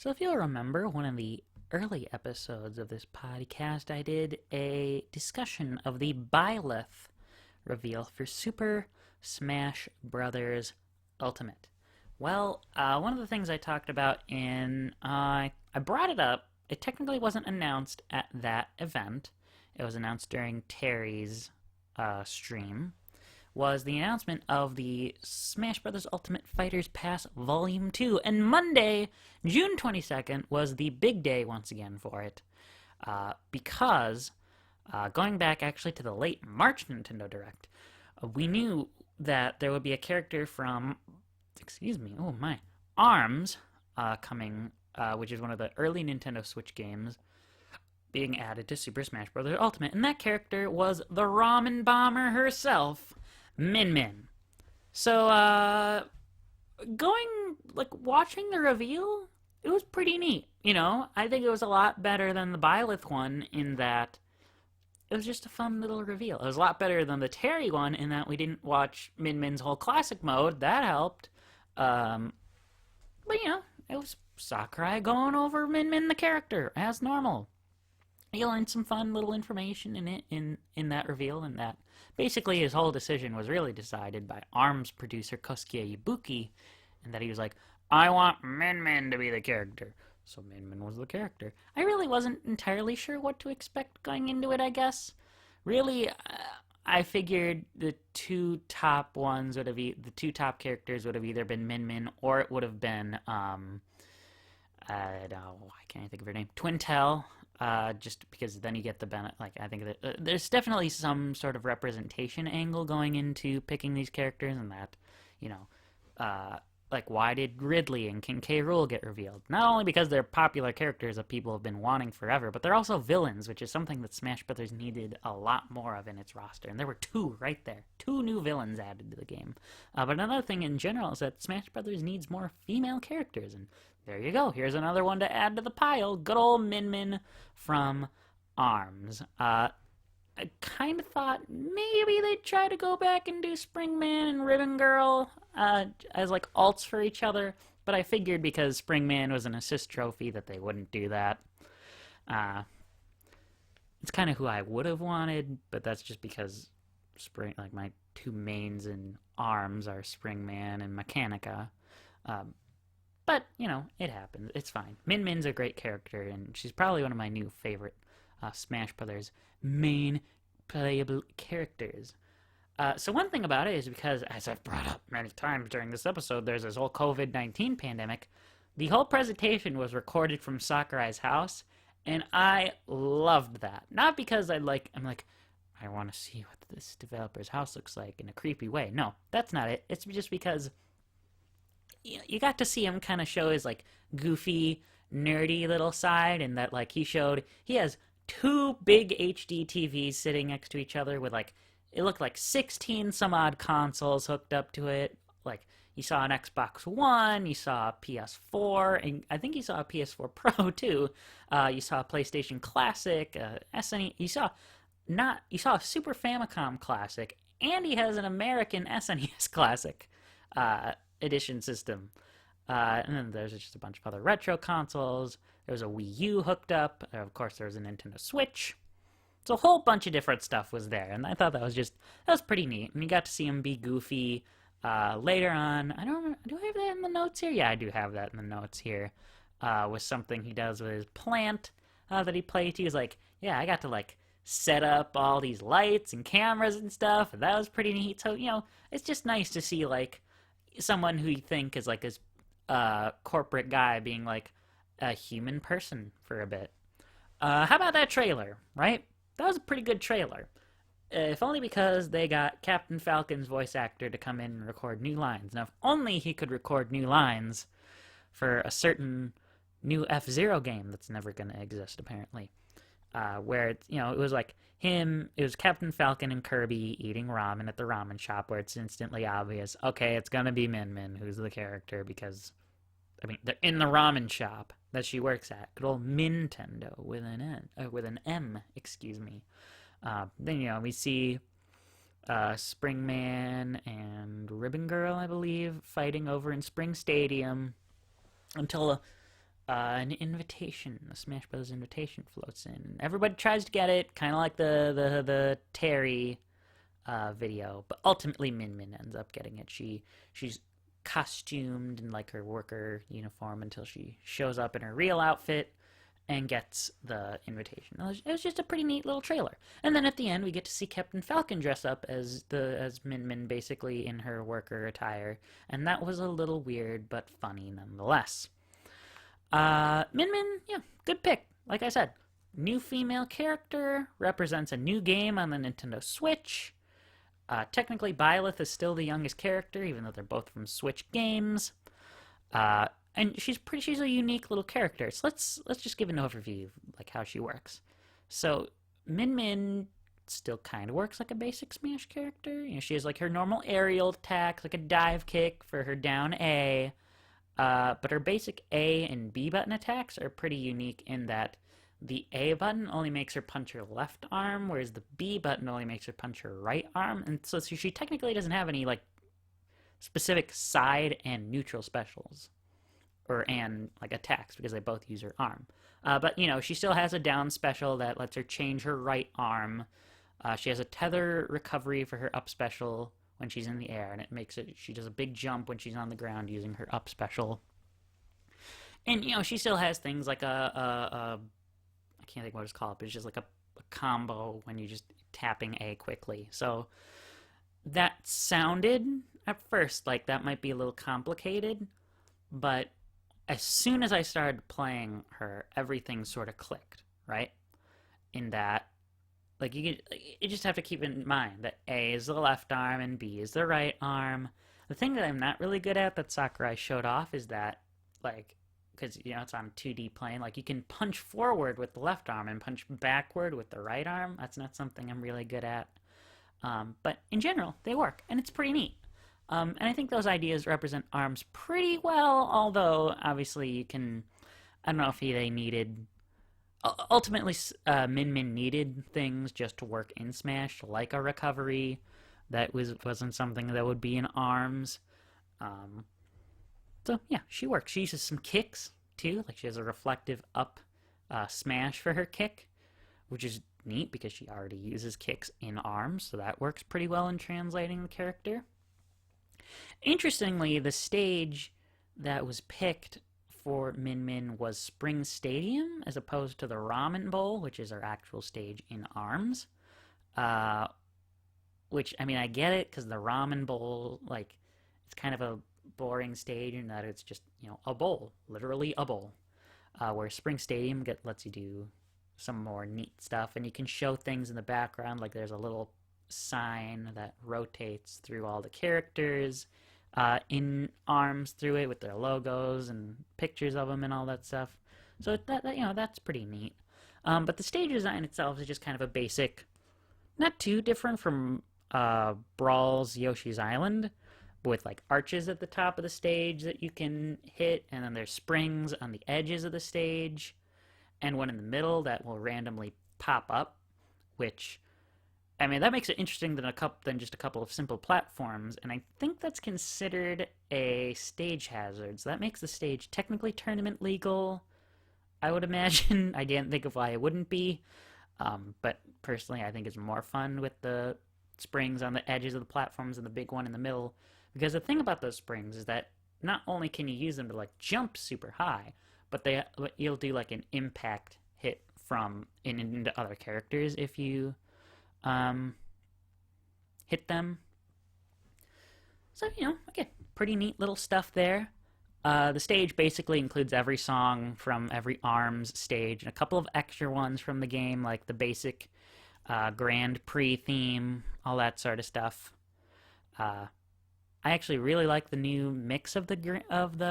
So if you'll remember, one of the early episodes of this podcast, I did a discussion of the Byleth reveal for Super Smash Bros. Ultimate. Well, one of the things I talked about I brought it up. It technically wasn't announced at that event. It was announced during Terry's stream. Was the announcement of the Smash Bros. Ultimate Fighters Pass Volume 2. And Monday, June 22nd, was the big day once again for it. Because, going back actually to the late March Nintendo Direct, we knew that there would be a character from, ARMS coming, which is one of the early Nintendo Switch games, being added to Super Smash Bros. Ultimate. And that character was the Ramen Bomber herself, Min Min. So, watching the reveal, it was pretty neat. You know, I think it was a lot better than the Byleth one in that it was just a fun little reveal. It was a lot better than the Terry one in that we didn't watch Min Min's whole classic mode. That helped. But, it was Sakurai going over Min Min the character, as normal. You learned some fun little information in that reveal, and that basically his whole decision was really decided by ARMS producer Kosuke Ibuki, and that he was like, I want Min Min to be the character. So Min Min was the character. I really wasn't entirely sure what to expect going into it, I guess. Really, I figured the two top characters would have either been Min Min or it would have been, I can't think of her name, Twintel. Just because then you get the benefit. I think that there's definitely some sort of representation angle going into picking these characters, and that, why did Ridley and King K. Rool get revealed? Not only because they're popular characters that people have been wanting forever, but they're also villains, which is something that Smash Bros. Needed a lot more of in its roster. And there were two right there. Two new villains added to the game. But another thing in general is that Smash Bros. Needs more female characters, and there you go. Here's another one to add to the pile. Good old Min Min from ARMS. I kind of thought maybe they'd try to go back and do Spring Man and Ribbon Girl as alts for each other, but I figured because Spring Man was an assist trophy that they wouldn't do that. It's kind of who I would have wanted, but that's just because my two mains in ARMS are Spring Man and Mechanica. But, it happens. It's fine. Min Min's a great character, and she's probably one of my new favorite Smash Brothers main playable characters. So one thing about it is because, as I've brought up many times during this episode, there's this whole COVID-19 pandemic. The whole presentation was recorded from Sakurai's house, and I loved that. Not because I want to see what this developer's house looks like in a creepy way. No, that's not it. It's just because you got to see him kind of show his goofy, nerdy little side, and that he has two big HD TVs sitting next to each other with it looked like 16 some odd consoles hooked up to it. You saw an Xbox One, you saw a PS4, and I think you saw a PS4 Pro too. You saw a PlayStation Classic, SNES. You saw a Super Famicom Classic, and he has an American SNES Classic edition system. And then there's just a bunch of other retro consoles. There was a Wii U hooked up. Of course, there was a Nintendo Switch. So a whole bunch of different stuff was there, and I thought that was pretty neat. And you got to see him be goofy later on. I don't know, do I have that in the notes here? Yeah, I do have that in the notes here. With something he does with his plant that he plays. He was like, yeah, I got to set up all these lights and cameras and stuff. And that was pretty neat. So, it's just nice to see someone who you think is this corporate guy being a human person for a bit. How about that trailer, right? That was a pretty good trailer. If only because they got Captain Falcon's voice actor to come in and record new lines. Now, if only he could record new lines for a certain new F-Zero game that's never going to exist, apparently. Where, it was it was Captain Falcon and Kirby eating ramen at the ramen shop, where it's instantly obvious, okay, it's going to be Min Min who's the character, because they're in the ramen shop that she works at. Good old Nintendo with an M, excuse me. Then, we see Spring Man and Ribbon Girl, I believe, fighting over in Spring Stadium until an invitation, a Smash Bros. Invitation floats in. And everybody tries to get it, kind of like the Terry video, but ultimately Min Min ends up getting it. She's costumed in like her worker uniform until she shows up in her real outfit and gets the invitation. It was just a pretty neat little trailer. And then at the end, we get to see Captain Falcon dress up as Min Min, basically in her worker attire, and that was a little weird but funny nonetheless. Min Min, yeah, good pick. Like I said, new female character, represents a new game on the Nintendo Switch. Technically, Byleth is still the youngest character, even though they're both from Switch games. And she's a unique little character. So let's just give an overview of like how she works. So Min Min still kind of works like a basic Smash character. She has like her normal aerial attacks, like a dive kick for her down A. But her basic A and B button attacks are pretty unique in that the A button only makes her punch her left arm, whereas the B button only makes her punch her right arm. And so she technically doesn't have any like specific side and neutral specials and like attacks because they both use her arm. But she still has a down special that lets her change her right arm. She has a tether recovery for her up special when she's in the air, and she does a big jump when she's on the ground using her up special. And she still has things like I can't think what it's called, but it's just like a combo when you're just tapping A quickly. So that sounded at first like that might be a little complicated, but as soon as I started playing her, everything sort of clicked, right? In that, like you just have to keep in mind that A is the left arm and B is the right arm. The thing that I'm not really good at that Sakurai showed off is that, like, because it's on a 2D plane, like you can punch forward with the left arm and punch backward with the right arm. That's not something I'm really good at. But in general, they work, and it's pretty neat. And I think those ideas represent ARMS pretty well, although obviously you can, I don't know if they needed, ultimately Min Min needed things just to work in Smash, like a recovery. That wasn't something that would be in ARMS. So yeah, she works. She uses some kicks too, like she has a reflective up smash for her kick, which is neat because she already uses kicks in ARMS, so that works pretty well in translating the character. Interestingly, the stage that was picked for Min Min was Spring Stadium as opposed to the Ramen Bowl, which is our actual stage in ARMS. Which, I mean, I get it because the Ramen Bowl, like, it's kind of a boring stage in that it's just, a bowl, literally a bowl. Where Spring Stadium lets you do some more neat stuff, and you can show things in the background, like there's a little sign that rotates through all the characters in ARMS through it with their logos and pictures of them and all that stuff. So that's pretty neat. But the stage design itself is just kind of a basic, not too different from Brawl's Yoshi's Island, but with like arches at the top of the stage that you can hit, and then there's springs on the edges of the stage, and one in the middle that will randomly pop up, which, I mean, that makes it interesting than just a couple of simple platforms, and I think that's considered a stage hazard, so that makes the stage technically tournament legal, I would imagine. I can't think of why it wouldn't be, but personally I think it's more fun with the springs on the edges of the platforms and the big one in the middle, because the thing about those springs is that not only can you use them to like jump super high, but you'll do like an impact hit into other characters if you hit them. So, again, pretty neat little stuff there. The stage basically includes every song from every ARMS stage and a couple of extra ones from the game, like the basic Grand Prix theme, all that sort of stuff. I actually really like the new mix of the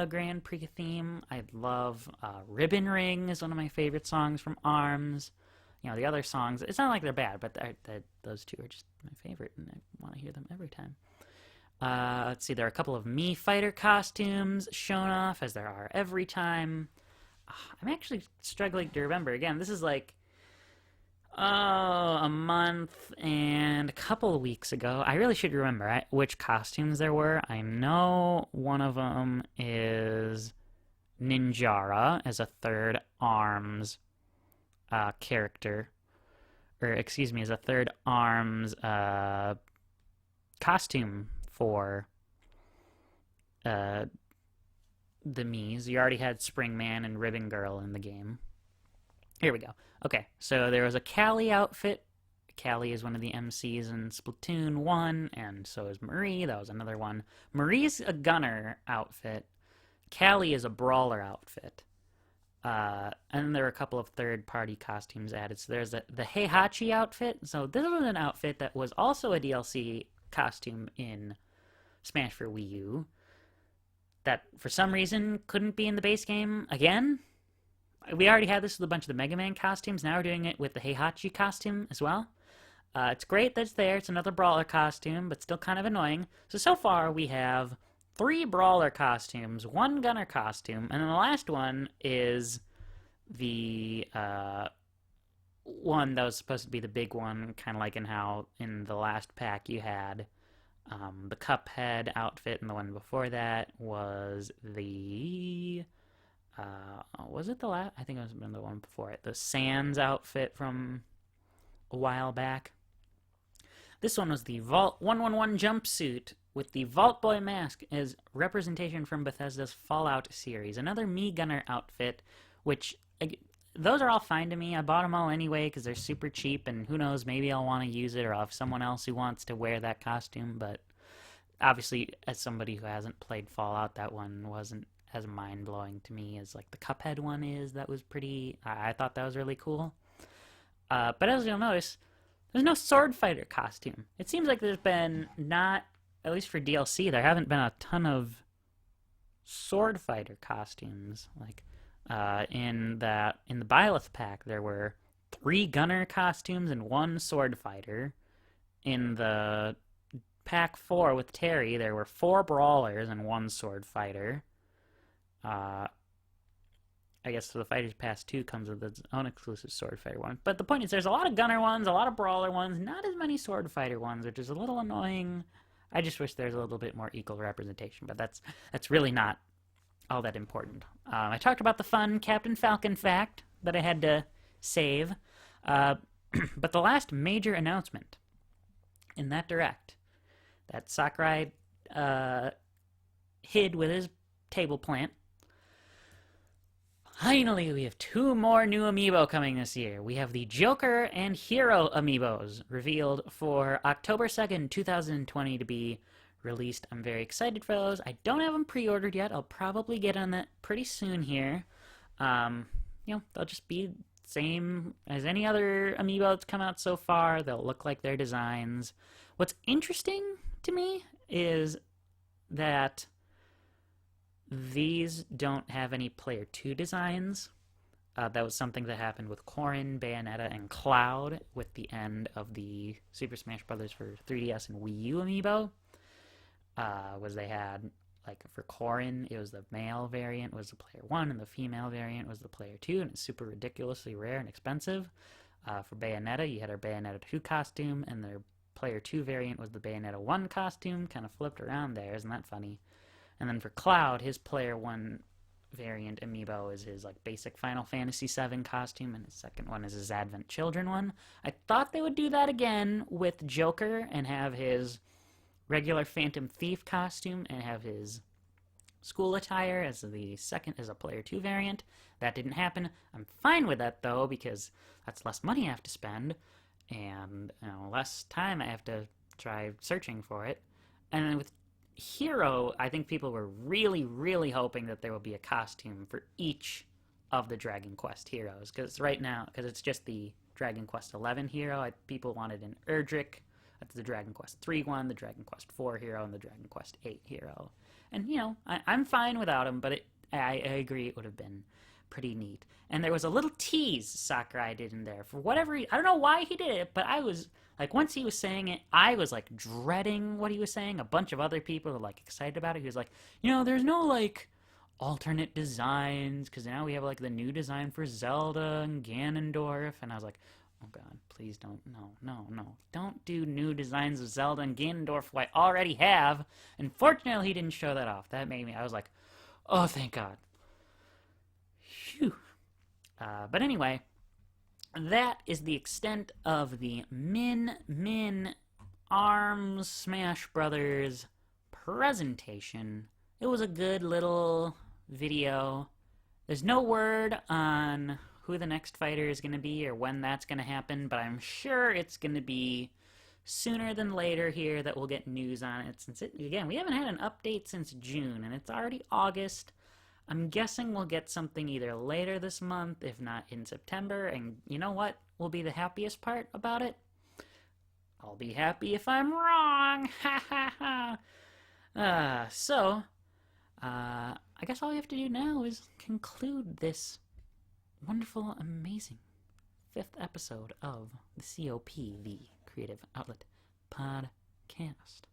Grand Prix theme. I love Ribbon Ring is one of my favorite songs from ARMS. The other songs, it's not like they're bad, but those two are just my favorite, and I want to hear them every time. Let's see, there are a couple of Mii Fighter costumes shown off, as there are every time. I'm actually struggling to remember. Again, this is like a month and a couple of weeks ago. I really should remember which costumes there were. I know one of them is Ninjara as a third arms character, or excuse me, as a third arms costume for uh, the Miis. You already had Springman and Ribbon Girl in the game. Here we go. Okay, so there was a Callie outfit. Callie is one of the MCs in Splatoon 1, and so is Marie. That was another one. Marie's a gunner outfit. Callie is a brawler outfit. And then there were a couple of third-party costumes added. So there's the Heihachi outfit. So this was an outfit that was also a DLC costume in Smash for Wii U that, for some reason, couldn't be in the base game again. We already had this with a bunch of the Mega Man costumes. Now we're doing it with the Heihachi costume as well. It's great that it's there. It's another brawler costume, but still kind of annoying. So far we have 3 brawler costumes, 1 gunner costume, and then the last one is the one that was supposed to be the big one, kind of like in how in the last pack you had the Cuphead outfit, and the one before that was the was it the last? I think it was the one before it. The Sans outfit from a while back. This one was the Vault 111 jumpsuit with the Vault Boy mask as representation from Bethesda's Fallout series. Another Mii Gunner outfit, which, those are all fine to me. I bought them all anyway because they're super cheap, and who knows, maybe I'll want to use it, or I'll have someone else who wants to wear that costume. But obviously, as somebody who hasn't played Fallout, that one wasn't as mind-blowing to me as like the Cuphead one is. That was pretty, I thought that was really cool. But as you'll notice, there's no sword fighter costume. It seems like there's been not, at least for DLC, there haven't been a ton of sword fighter costumes. Like in the Byleth pack, there were 3 gunner costumes and 1 sword fighter. In the pack 4 with Terry, there were 4 brawlers and 1 sword fighter. I guess the Fighters Pass 2 comes with its own exclusive sword fighter one. But the point is, there's a lot of gunner ones, a lot of brawler ones, not as many sword fighter ones, which is a little annoying. I just wish there's a little bit more equal representation, but that's really not all that important. I talked about the fun Captain Falcon fact that I had to save, but the last major announcement in that direct that Sakurai hid with his table plant. Finally, we have 2 more new amiibo coming this year. We have the Joker and Hero amiibos revealed for October 2nd, 2020 to be released. I'm very excited for those. I don't have them pre-ordered yet. I'll probably get on that pretty soon here. They'll just be the same as any other amiibo that's come out so far. They'll look like their designs. What's interesting to me is that these don't have any Player 2 designs. That was something that happened with Corrin, Bayonetta, and Cloud with the end of the Super Smash Bros. For 3DS and Wii U amiibo. Was they had, like, for Corrin, it was the male variant was the Player 1, and the female variant was the Player 2, and it's super ridiculously rare and expensive. For Bayonetta, you had her Bayonetta 2 costume, and their Player 2 variant was the Bayonetta 1 costume, kind of flipped around there. Isn't that funny? And then for Cloud, his Player 1 variant amiibo is his like basic Final Fantasy VII costume, and his second one is his Advent Children one. I thought they would do that again with Joker and have his regular Phantom Thief costume and have his school attire as the second as a Player 2 variant. That didn't happen. I'm fine with that though, because that's less money I have to spend and less time I have to try searching for it. And then with Hero, I think people were really, really hoping that there will be a costume for each of the Dragon Quest heroes, because right now, because it's just the Dragon Quest XI hero, people wanted an Erdrick, that's the Dragon Quest 3 one, the Dragon Quest 4 hero, and the Dragon Quest 8 hero. And, I'm fine without them, but I agree it would have been pretty neat. And there was a little tease Sakurai did in there. For whatever reason, I don't know why he did it, but I was, once he was saying it, I was, dreading what he was saying. A bunch of other people were, excited about it. He was like, there's no, alternate designs, because now we have, the new design for Zelda and Ganondorf. And I was like, oh, God, please don't, no. Don't do new designs of Zelda and Ganondorf who I already have. And fortunately, he didn't show that off. That made me, I was like, oh, thank God. Whew. But anyway, that is the extent of the Min Arms Smash Brothers presentation. It was a good little video. There's no word on who the next fighter is going to be or when that's going to happen, but I'm sure it's going to be sooner than later here that we'll get news on it. Since again, we haven't had an update since June, and it's already August. I'm guessing we'll get something either later this month, if not in September, and you know what will be the happiest part about it? I'll be happy if I'm wrong! Ha ha ha! I guess all we have to do now is conclude this wonderful, amazing 5th episode of the COP, the Creative Outlet Podcast.